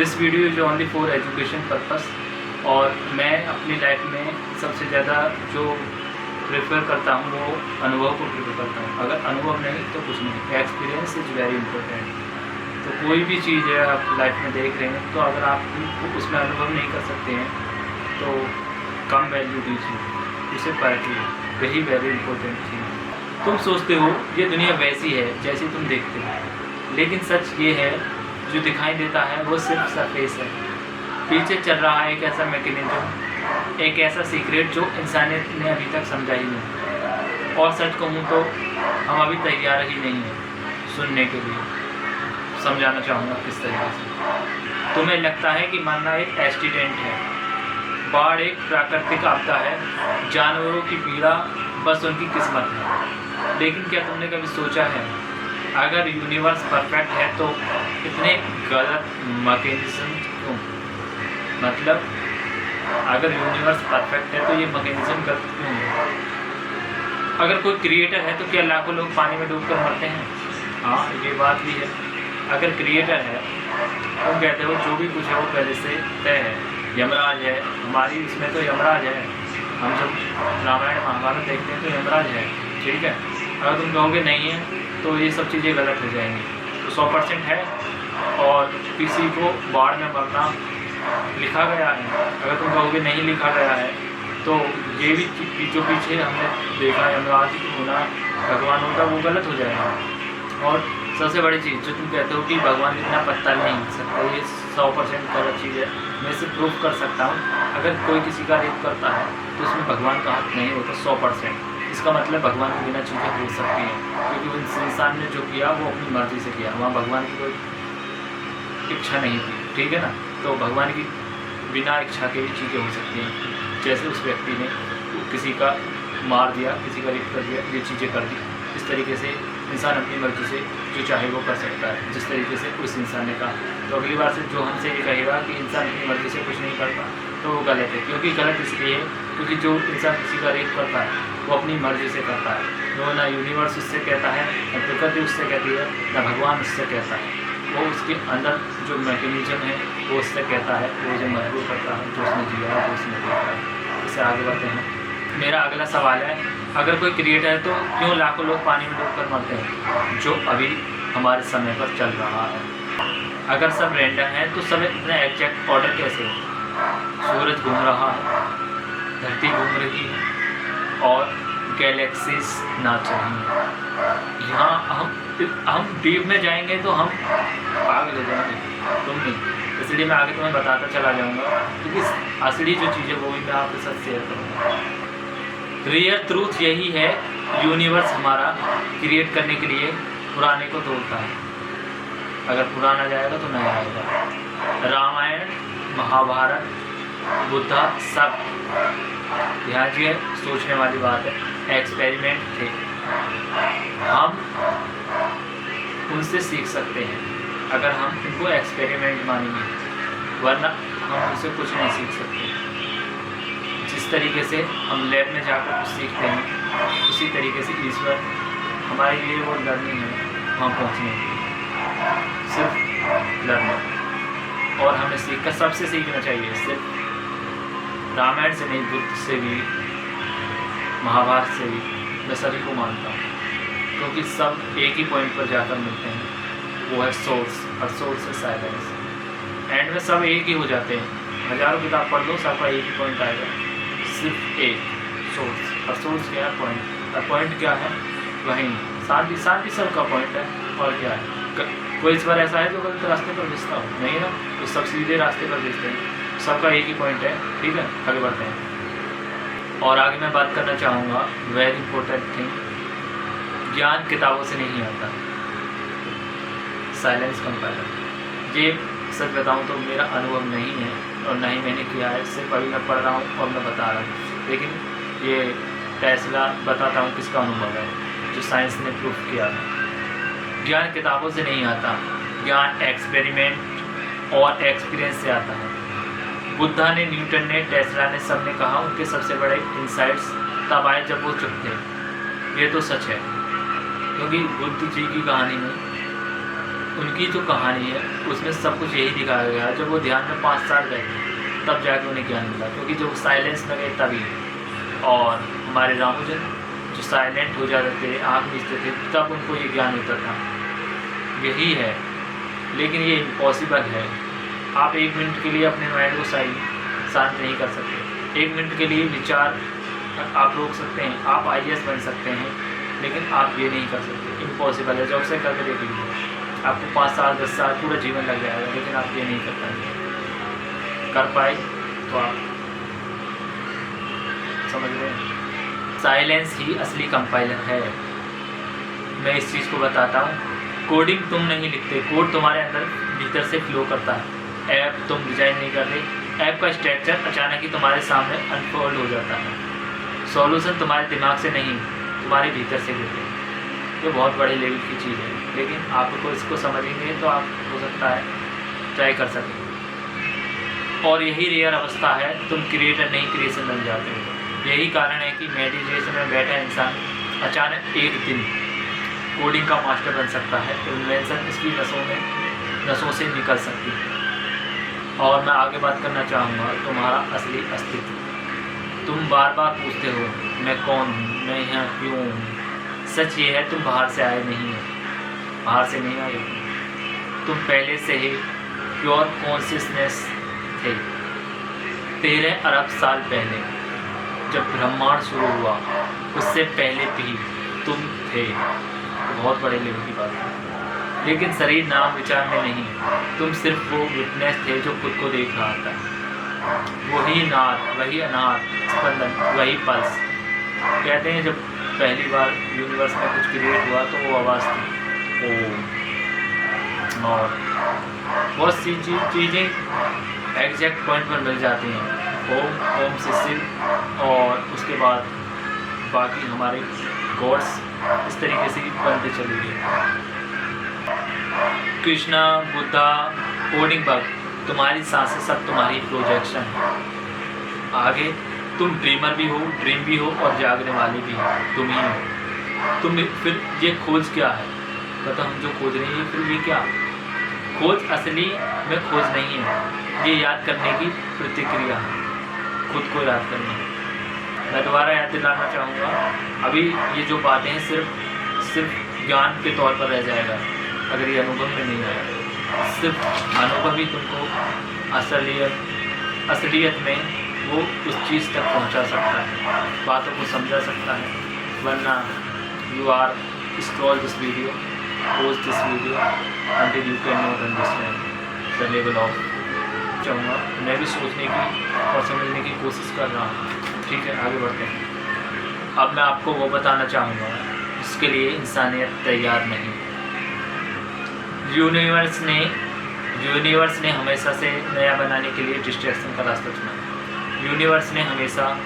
This video is only for education purpose और मैं अपनी लाइफ में सबसे ज़्यादा जो प्रेफर करता हूँ वो अनुभव को प्रेफर करता हूँ। अगर अनुभव नहीं तो कुछ नहीं। Experience is very important. तो कोई भी चीज़ है आप लाइफ में देख रहे हैं तो अगर आप उसमें अनुभव नहीं कर सकते हैं तो कम वैल्यू दीजिए, उसे पढ़िए, वही वेरी इंपॉर्टेंट चीज़। तुम सोचते हो ये दुनिया वैसी है जैसी तुम देखते हो, लेकिन सच ये है जो दिखाई देता है वो सिर्फ सरफेस है। पीछे चल रहा है एक ऐसा मैकेनिज्म, एक ऐसा सीक्रेट जो इंसानियत ने अभी तक समझा ही नहीं। और सच कहूँ तो हम अभी तैयार ही नहीं हैं सुनने के लिए। समझाना चाहूँगा किस तरीके से। तुम्हें लगता है कि मरना एक एक्सीडेंट है, बाढ़ एक प्राकृतिक आपदा है, जानवरों की पीड़ा बस उनकी किस्मत है। लेकिन क्या तुमने कभी सोचा है अगर यूनिवर्स परफेक्ट है तो इतने गलत मैकेनिज्म क्यों? मतलब अगर यूनिवर्स परफेक्ट है तो ये मैकेनिज्म गलत क्यों है? अगर कोई क्रिएटर है तो क्या लाखों लोग पानी में डूबकर मरते हैं? हाँ, ये बात भी है। अगर क्रिएटर है तुम कहते हो जो भी कुछ है वो पहले से तय है। यमराज है हमारी, इसमें तो यमराज है। हम जब रामायण महाभारत देखते हैं तो यमराज है, ठीक है। अगर तुम कहोगे नहीं है तो ये सब चीज़ें गलत हो जाएंगी। तो 100% है और किसी को बाढ़ में मरना लिखा गया है। अगर तुम कहोगे नहीं लिखा गया है तो ये भी जो पीछे हमने देखा यमराज होना भगवान होता वो गलत हो जाएगा। और सबसे बड़ी चीज़ जो तुम कहते हो कि भगवान इतना पत्ता नहीं हिल सकता, ये 100% गलत चीज़ है। मैं इसे प्रूफ कर सकता हूँ। अगर कोई किसी का रेप करता है तो उसमें भगवान का हाथ नहीं होता 100%। इसका मतलब भगवान के बिना चीज़ें हो सकती हैं, क्योंकि उस इंसान ने जो किया वो अपनी मर्ज़ी से किया। वहाँ भगवान की कोई इच्छा नहीं थी, ठीक है ना। तो भगवान की बिना इच्छा के भी चीज़ें हो सकती हैं। जैसे उस व्यक्ति ने किसी का मार दिया, किसी का रेप कर दिया, ये चीज़ें कर दी। इस तरीके से इंसान अपनी मर्ज़ी से जो चाहे वो कर सकता है, जिस तरीके से उस इंसान ने कहा। तो अगली बार से जो हमसे ये कहेगा कि इंसान अपनी मर्ज़ी से कुछ नहीं करता तो वो गलत है। क्योंकि गलत इसलिए है क्योंकि जो इंसान किसी का रेप करता है वो अपनी मर्ज़ी से करता है। वो ना यूनिवर्स उससे कहता है, ना प्रकृति उससे कहती है, ना भगवान उससे कहता है। वो उसके अंदर जो मैकेनिज्म है वो उससे कहता है, वो जो मजबूर करता है, जो उसने जिया है, जो उसने देखा है। इससे आगे बढ़ते हैं। मेरा अगला सवाल है, अगर कोई क्रिएटर है तो क्यों लाखों लोग पानी में डूबकर मरते हैं, जो अभी हमारे समय पर चल रहा है? अगर सब रैंडम है तो सब इतना एग्जैक्ट ऑर्डर कैसे है? सूरज घूम रहा है, धरती घूम रही है और गैलेक्सीज नाच रही हैं। यहाँ हम डीप में जाएंगे तो हम पागल हो जाएंगे, तुम नहीं। इसलिए मैं आगे तुम्हें बताता चला जाऊँगा, क्योंकि असली जो चीज़ें वो भी मैं आपके साथ शेयर करूँगा। रियल ट्रूथ यही है, यूनिवर्स हमारा क्रिएट करने के लिए पुराने को तोड़ता है। अगर पुराना जाएगा तो नया आएगा। रामायण, महाभारत, बुद्धा, सब ध्यान दिए, सोचने वाली बात है, एक्सपेरिमेंट थे। हम उनसे सीख सकते हैं अगर हम उनको एक्सपेरिमेंट मानेंगे, वरना हम उनसे कुछ नहीं सीख सकते। जिस तरीके से हम लैब में जाकर कुछ सीखते हैं उसी तरीके से ईश्वर हमारे लिए वो लर्निंग है वहाँ पहुँचने की, सिर्फ लर्निंग। और हमें सीखकर सबसे सीखना चाहिए, सिर्फ रामायण से नहीं, बुद्ध से भी, महाभारत से भी। मैं सभी को मानता हूँ क्योंकि सब एक ही पॉइंट पर जाकर मिलते हैं, वो है सोर्स, और सोर्स है साइलेंस। एंड में सब एक ही हो जाते हैं। हज़ारों किताब पढ़ लो, सबका एक ही पॉइंट आएगा, सिर्फ एक सोर्स। और सोर्स क्या है? पॉइंट। और पॉइंट क्या है? वहीं शांति। शांति सबका पॉइंट है। और क्या है? कोई इस बार ऐसा है जो गलत रास्ते पर भेजता हो? नहीं ना, तो सब सीधे रास्ते पर भेजते हैं। सबका एक ही पॉइंट है, ठीक है। आगे बढ़ते हैं। और आगे मैं बात करना चाहूँगा वेरी इंपॉर्टेंट थिंग, ज्ञान किताबों से नहीं आता, साइलेंस कंपेयर। ये सच बताऊँ तो मेरा अनुभव नहीं है और ना ही मैंने किया है, सिर्फ अभी मैं पढ़ रहा हूँ और मैं बता रहा हूँ। लेकिन ये टेस्ला बताता हूँ किसका अनुभव है, जो साइंस ने प्रूफ किया है। ज्ञान किताबों से नहीं आता, ज्ञान एक्सपेरिमेंट और एक्सपीरियंस से आता है। बुद्धा ने, न्यूटन ने, टेस्ला ने, सब ने कहा उनके सबसे बड़े इंसाइट्स तब आए जब वो चुप थे। ये तो सच है, क्योंकि बुद्ध जी की कहानी में उनकी जो कहानी है उसमें सब कुछ यही दिखाया गया है। जब वो ध्यान में 5 साल गए तब जाके उन्हें ज्ञान मिला, क्योंकि जब साइलेंस में गए तभी। और हमारे रामोजन जो साइलेंट हो जाते थे, आँख मीचते थे, तब उनको ये ज्ञान होता था। यही है, लेकिन ये इम्पॉसिबल है। आप 1 मिनट के लिए अपने माइंड को शांत नहीं कर सकते। 1 मिनट के लिए विचार आप रोक सकते हैं, आप IAS बन सकते हैं, लेकिन आप ये नहीं कर सकते। इम्पॉसिबल है। जॉब से करके देख लीजिए, आपको 5 साल 10 साल पूरा जीवन लग जाएगा, लेकिन आप ये नहीं कर पाएंगे। कर पाए तो आप समझ रहे हैं। साइलेंस ही असली कंपाइलर है। मैं इस चीज़ को बताता हूँ। कोडिंग तुम नहीं लिखते, कोड तुम्हारे अंदर भीतर से फ्लो करता है। ऐप तुम डिज़ाइन नहीं कर रहे, ऐप का स्ट्रक्चर अचानक ही तुम्हारे सामने अनफोल्ड हो जाता है। सॉल्यूशन तुम्हारे दिमाग से नहीं, तुम्हारे भीतर से गिरते हैं। ये बहुत बड़े लेवल की चीज़ है, लेकिन आपको इसको समझेंगे तो आप हो सकता है ट्राई कर सकें। और यही रेयर अवस्था है, तुम क्रिएटर नहीं क्रिएशन बन जाते हो। यही कारण है कि मेडिटेशन में बैठा इंसान अचानक एक दिन कोडिंग का मास्टर बन सकता है। इन्वेंशन इसकी नसों से निकल सकती है। और मैं आगे बात करना चाहूँगा तुम्हारा असली अस्तित्व। तुम बार बार पूछते हो मैं कौन हूँ, मैं यहाँ क्यों हूँ। सच ये है तुम बाहर से आए नहीं हो, बाहर से नहीं आए हो। तुम पहले से ही प्योर कॉन्शियसनेस थे। 13 अरब साल पहले जब ब्रह्मांड शुरू हुआ, उससे पहले भी तुम थे। बहुत बड़े लेवल की बात है। लेकिन शरीर नाम विचार में नहीं, तुम सिर्फ वो विटनेस थे जो खुद को देख रहा था। वही नाद, वही अनाद स्पंदन, वही पल्स। कहते हैं जब पहली बार यूनिवर्स में कुछ क्रिएट हुआ तो वो आवाज़ थी ओम। और बहुत सी चीज़ें एग्जैक्ट पॉइंट पर मिल जाती हैं। ओम से शिव, और उसके बाद बाकी हमारे गॉड्स इस तरीके से बनते चले गए। कृष्णा, बुद्धा, कोडिंग बग, तुम्हारी सांसें सब तुम्हारी प्रोजेक्शन है। आगे तुम ड्रीमर भी हो, ड्रीम भी हो, और जागने वाले भी हो। तुम ही हो। तुम फिर ये खोज क्या है? मतलब हम जो खोज रहे हैं फिर ये क्या? खोज असली में खोज नहीं है, ये याद करने की प्रतिक्रिया है, खुद को याद करने की। मैं दोबारा याद दिलाना चाहूँगा, अभी ये जो बातें हैं सिर्फ ज्ञान के तौर पर रह जाएगा अगर ये अनुभव में नहीं आया। सिर्फ अनुभव ही तुमको असलियत में वो उस चीज़ तक पहुंचा सकता है, बातों को समझा सकता है। वरना you are scroll this video, post this video until you can not understand the level of। चाहूँगा मैं भी सोचने की और समझने की कोशिश कर रहा हूँ। ठीक है, आगे बढ़ते हैं। अब मैं आपको वो बताना चाहूँगा जिसके लिए इंसानियत तैयार नहीं। यूनिवर्स ने हमेशा से नया बनाने के लिए डिस्ट्रैक्शन का रास्ता चुना। यूनिवर्स ने हमेशा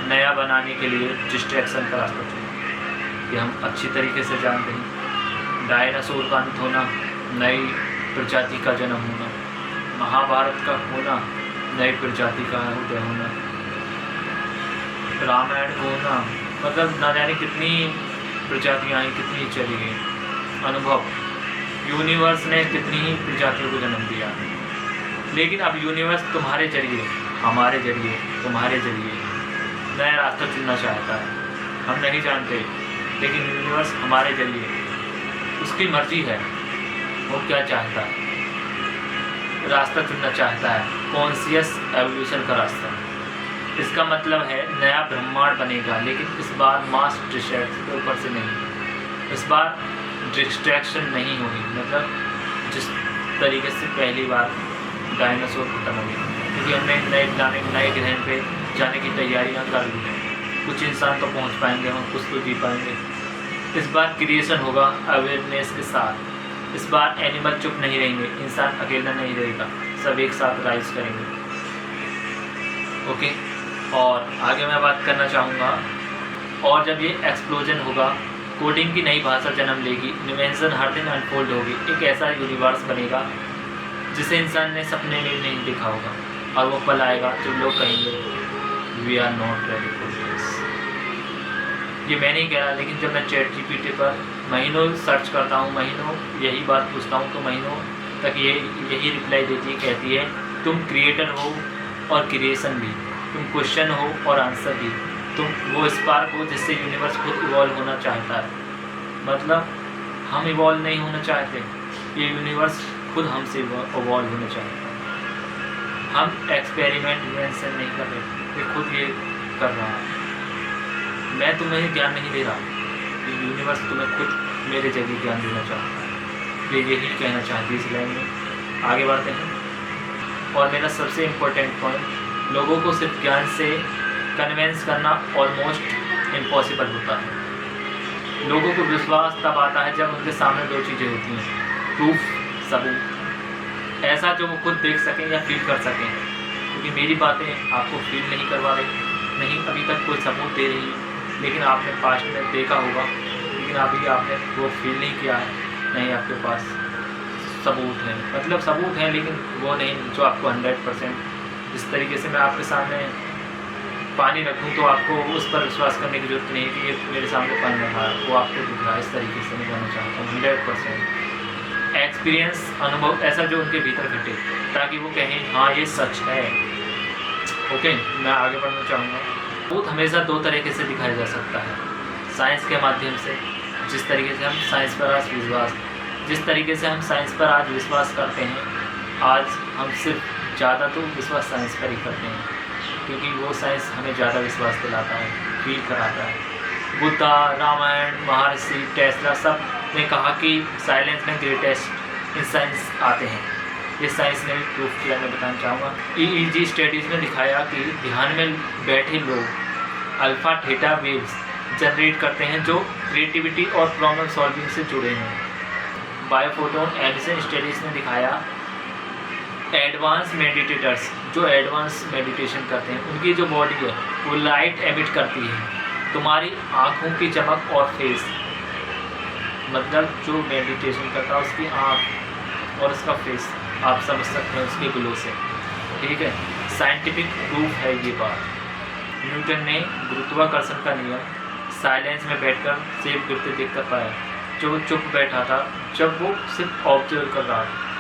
नया बनाने के लिए डिस्ट्रैक्शन का रास्ता चुना। ये हम अच्छी तरीके से जानते हैं। डायनासोर का अंत होना, नई प्रजाति का जन्म होना, महाभारत का होना, नई प्रजाति का उदय होना, रामायण को होना, मतलब ना जाने कितनी प्रजातियाँ आई, कितनी चली गई। अनुभव, यूनिवर्स ने कितनी ही प्रजातियों को जन्म दिया। लेकिन अब यूनिवर्स तुम्हारे जरिए, हमारे जरिए, तुम्हारे जरिए नया रास्ता चुनना चाहता है। हम नहीं जानते, लेकिन यूनिवर्स हमारे जरिए, उसकी मर्जी है वो क्या चाहता है, रास्ता चुनना चाहता है। कॉन्शियस एवोल्यूशन का रास्ता। इसका मतलब है नया ब्रह्मांड बनेगा, लेकिन इस बार मास डिस्ट्रैक्शन के ऊपर से नहीं। इस बार डिस्ट्रैक्शन नहीं होगी। मतलब जिस तरीके से पहली बार डायनासोर खत्म हो गया, क्योंकि हमने नए ग्रह पे जाने की तैयारियां कर ली हैं। कुछ इंसान तो पहुंच पाएंगे, हम कुछ तो जी पाएंगे। इस बार क्रिएशन होगा अवेयरनेस के साथ। इस बार एनिमल चुप नहीं रहेंगे, इंसान अकेला नहीं रहेगा, सब एक साथ राइज करेंगे। ओके, और आगे मैं बात करना चाहूँगा। और जब ये एक्सप्लोजन होगा, कोडिंग की नई भाषा जन्म लेगी, इन्वेंशन हर दिन अनफोल्ड होगी। एक ऐसा यूनिवर्स बनेगा जिसे इंसान ने सपने में नहीं देखा होगा, और वो पल आएगा जब लोग कहेंगे we are not ready for this. ये मैं नहीं कह रहा, लेकिन जब मैं ChatGPT पर महीनों सर्च करता हूँ, महीनों यही बात पूछता हूँ, तो महीनों तक यही रिप्लाई देती है, कहती है तुम क्रिएटर हो और क्रिएशन भी, तुम क्वेश्चन हो और आंसर भी, तुम वो स्पार्क हो जिससे यूनिवर्स खुद इवॉल्व होना चाहता है। मतलब हम इवॉल्व नहीं होना चाहते, ये यूनिवर्स खुद हमसे इवॉल्व होना चाहता है। हम एक्सपेरिमेंट इन्वेंशन नहीं कर रहे, ये खुद ये कर रहा है। मैं तुम्हें ज्ञान नहीं दे रहा, ये यूनिवर्स तुम्हें खुद मेरे जरिए ज्ञान देना चाहता है। ये यही कहना चाहती है इस लाइन में। आगे बढ़ते हैं। और मेरा सबसे इम्पोर्टेंट पॉइंट, लोगों को सिर्फ ज्ञान से कन्विंस करना ऑलमोस्ट इम्पॉसिबल होता है। लोगों को विश्वास तब आता है जब उनके सामने दो चीज़ें होती हैं, प्रूफ, सबूत, ऐसा जो वो खुद देख सकें या फील कर सकें। क्योंकि मेरी बातें आपको फील नहीं करवा रही, नहीं अभी तक कोई सबूत दे रही है, लेकिन आपने पास्ट में देखा होगा, लेकिन अभी आपने वो फील नहीं किया है, नहीं आपके पास सबूत है। मतलब सबूत है लेकिन वो नहीं जो आपको 100%, जिस तरीके से मैं आपके सामने पानी रखूं तो आपको उस पर विश्वास करने की जरूरत नहीं है कि ये मेरे सामने पानी रखा है, वो आपको दिख रहा है। इस तरीके से मैं कहना चाहता हूँ 100% एक्सपीरियंस, अनुभव ऐसा जो उनके भीतर घटे, ताकि वो कहें हाँ ये सच है। ओके, मैं आगे बढ़ना चाहूँगा। सबूत हमेशा दो तरीके से दिखाया जा सकता है, साइंस के माध्यम से, जिस तरीके से हम साइंस पर आज विश्वास करते हैं, आज हम सिर्फ ज़्यादा तो विश्वास साइंस पर ही करते हैं, क्योंकि वो साइंस हमें ज़्यादा विश्वास दिलाता है, फील कराता है। बुद्धा, रामायण, महर्षि, टेस्ला सब ने कहा कि साइलेंस में ग्रेटेस्ट इंसाइंस आते हैं। ये साइंस ने भी प्रूफ किया, मैं बताना चाहूँगा। EEG स्टडीज़ में दिखाया कि ध्यान में बैठे लोग अल्फा थीटा वेव्स जनरेट करते हैं जो क्रिएटिविटी और प्रॉब्लम सॉल्विंग से जुड़े हैं। बायोफोटोन एमिशन स्टडीज़ ने दिखाया एडवांस मेडिटेटर्स जो एडवांस मेडिटेशन करते हैं, उनकी जो बॉडी है वो लाइट एमिट करती है। तुम्हारी आँखों की चमक और फेस, मतलब जो मेडिटेशन करता है उसकी आँख और उसका फेस आप समझ सकते हैं उसके ग्लो से, ठीक है। साइंटिफिक प्रूफ है ये बात। न्यूटन ने गुरुत्वाकर्षण का नियम साइलेंस में बैठकर सेब गिरते देख कर पाया। जो वो चुप बैठा था, जब वो सिर्फ ऑब्जर्व कर रहा था,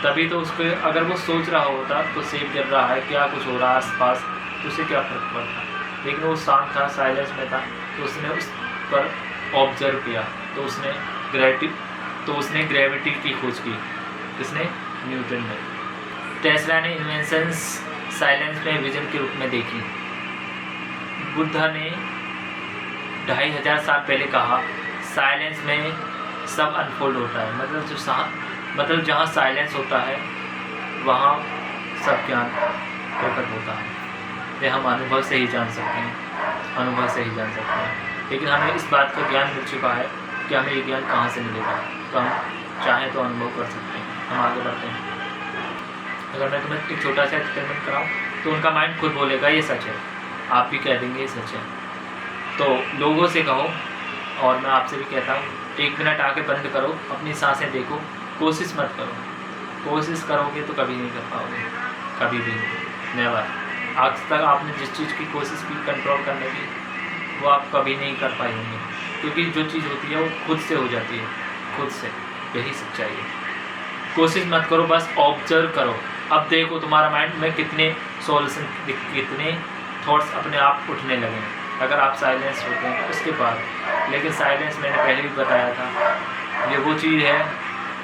तभी तो उसको, अगर वो सोच रहा होता तो सेब गिर रहा है, क्या कुछ हो रहा है आसपास, तो उसे क्या फर्क पड़ता। लेकिन वो शांत था, साइलेंस में था, तो उसने उस पर ऑब्जर्व किया, तो उसने ग्रेविटी की खोज की। किसने? न्यूटन ने। टेस्ला ने इन्वेंशंस साइलेंस में विजन के रूप में देखी। बुद्धा ने 2500 साल पहले कहा साइलेंस में सब अनफोल्ड होता है। मतलब जहाँ साइलेंस होता है वहाँ सब ज्ञान प्रकट होता है। ये हम अनुभव से ही जान सकते हैं, लेकिन हमें इस बात का ज्ञान मिल चुका है कि हमें ये ज्ञान कहाँ से मिलेगा, तो हम चाहें तो अनुभव कर सकते हैं। हम आगे बढ़ते हैं। अगर मैं तुम्हें एक छोटा सा एक्सपेरिमेंट कराऊँ तो उनका माइंड खुद बोलेगा ये सच है, आप भी कह देंगे ये सच है। तो लोगों से कहो, और मैं आपसे भी कहता हूँ, 1 मिनट आके बंद करो, अपनी सांसें देखो, कोशिश मत करो। कोशिश करोगे तो कभी नहीं कर पाओगे, कभी भी नहीं, नेवर। आज तक आपने जिस चीज़ की कोशिश की कंट्रोल करने की, वो आप कभी नहीं कर पाए होंगे, क्योंकि जो चीज़ होती है वो खुद से हो जाती है, खुद से। यही सच्चाई है। कोशिश मत करो, बस ऑब्जर्व करो। अब देखो तुम्हारा माइंड में कितने थॉट्स अपने आप उठने लगे हैं, अगर आप साइलेंस होते हैं उसके बाद। लेकिन साइलेंस मैंने पहले भी बताया था, ये वो चीज़ है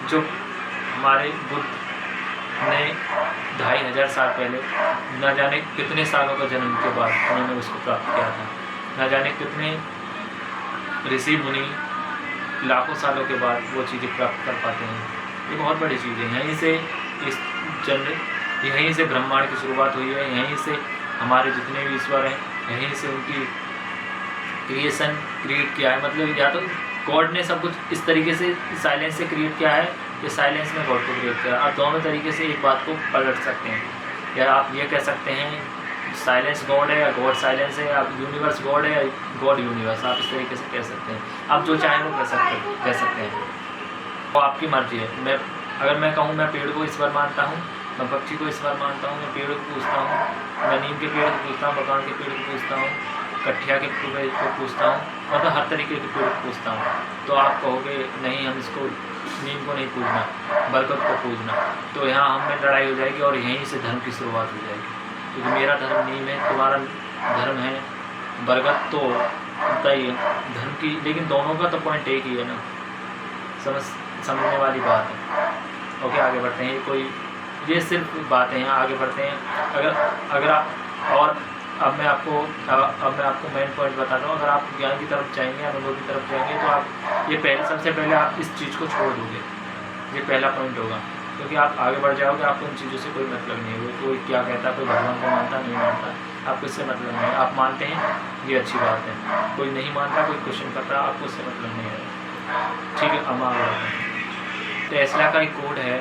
जो हमारे बुद्ध ने 2500 साल पहले, न जाने कितने सालों का जन्म के बाद उन्होंने उसको प्राप्त किया था। न जाने कितने ऋषि मुनि लाखों सालों के बाद वो चीज़ें प्राप्त कर पाते हैं। ये बहुत बड़ी चीज़ है। यहीं से ब्रह्मांड की शुरुआत हुई है, यहीं से हमारे जितने भी ईश्वर हैं, यहीं से उनकी क्रिएशन क्रिएट किया है। मतलब या तो गॉड ने सब कुछ इस तरीके से साइलेंस से क्रिएट किया है, या साइलेंस में गॉड को क्रिएट किया है। आप दोनों तरीके से एक बात को पलट सकते हैं। या आप ये कह सकते हैं साइलेंस गॉड है या गॉड साइलेंस है, आप यूनिवर्स गॉड है या गॉड यूनिवर्स, आप इस तरीके से कह सकते हैं। आप जो चाहें वो कह सकते हैं, वो आपकी मर्जी है। अगर मैं कहूँ मैं पेड़ को ईश्वर मानता हूँ, मैं पक्षी को ईश्वर मानता हूँ, मैं पेड़ को पूछता हूँ, मैं नीम के पेड़ को पूछता हूँ, मकान के पेड़ को पूछता हूँ, कठिया के प्रूफ को पूछता हूँ, मतलब हर तरीके के प्रूफ पूछता हूँ। तो आप कहोगे नहीं, हम इसको नीम को नहीं पूजना, बरगद को पूजना, तो यहाँ हम में लड़ाई हो जाएगी और यहीं से धर्म की शुरुआत हो जाएगी। क्योंकि मेरा धर्म नीम है, तुम्हारा धर्म है बरगद, तो होता ही है धर्म की, लेकिन दोनों का तो पॉइंट एक ही है ना, समझने वाली बात है। ओके, आगे बढ़ते हैं। ये सिर्फ बातें हैं, आगे बढ़ते हैं। अगर आप, और अब मैं आपको मेन पॉइंट बताता हूँ। अगर आप ज्ञान की तरफ जाएंगे, अनुभव की तरफ जाएंगे, तो आप सबसे पहले आप इस चीज़ को छोड़ दोगे। ये पहला पॉइंट होगा, क्योंकि आप आगे बढ़ जाओगे, आपको उन चीज़ों से कोई मतलब नहीं है। कोई क्या कहता है, कोई भगवान को मानता नहीं मानता, आपको इससे मतलब नहीं है। आप मानते हैं, ये अच्छी बात है। कोई नहीं मानता, कोई क्वेश्चन करता, आपको उससे मतलब नहीं है। ठीक है, अब आगे बढ़ते हैं। टेस्ला का एक कोड है।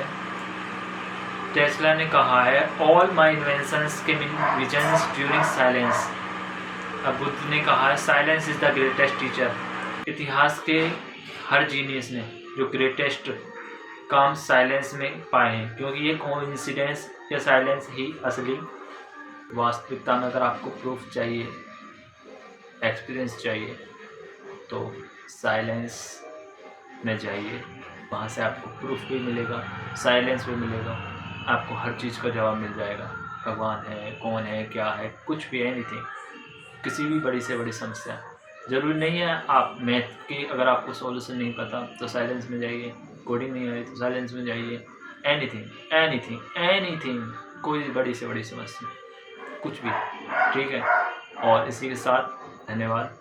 टेस्ला ने कहा है, all my inventions came in visions during silence. अब बुद्ध ने कहा है, silence is the greatest teacher. इतिहास के हर जीनियस ने जो ग्रेटेस्ट काम साइलेंस में पाए हैं, क्योंकि ये कोइंसिडेंस या साइलेंस ही असली वास्तविकता में, अगर आपको प्रूफ चाहिए, एक्सपीरियंस चाहिए, तो साइलेंस में जाइए। वहाँ से आपको प्रूफ भी मिलेगा, साइलेंस भी मिलेगा, आपको हर चीज़ का जवाब मिल जाएगा। भगवान है, कौन है, क्या है, कुछ भी, एनीथिंग, किसी भी बड़ी से बड़ी समस्या। ज़रूरी नहीं है आप मैथ की, अगर आपको सॉल्यूशन नहीं पता तो साइलेंस में जाइए, कोडिंग नहीं आई तो साइलेंस में जाइए। एनीथिंग एनीथिंग एनीथिंग, कोई बड़ी से बड़ी समस्या, कुछ भी, ठीक है। और इसी के साथ धन्यवाद।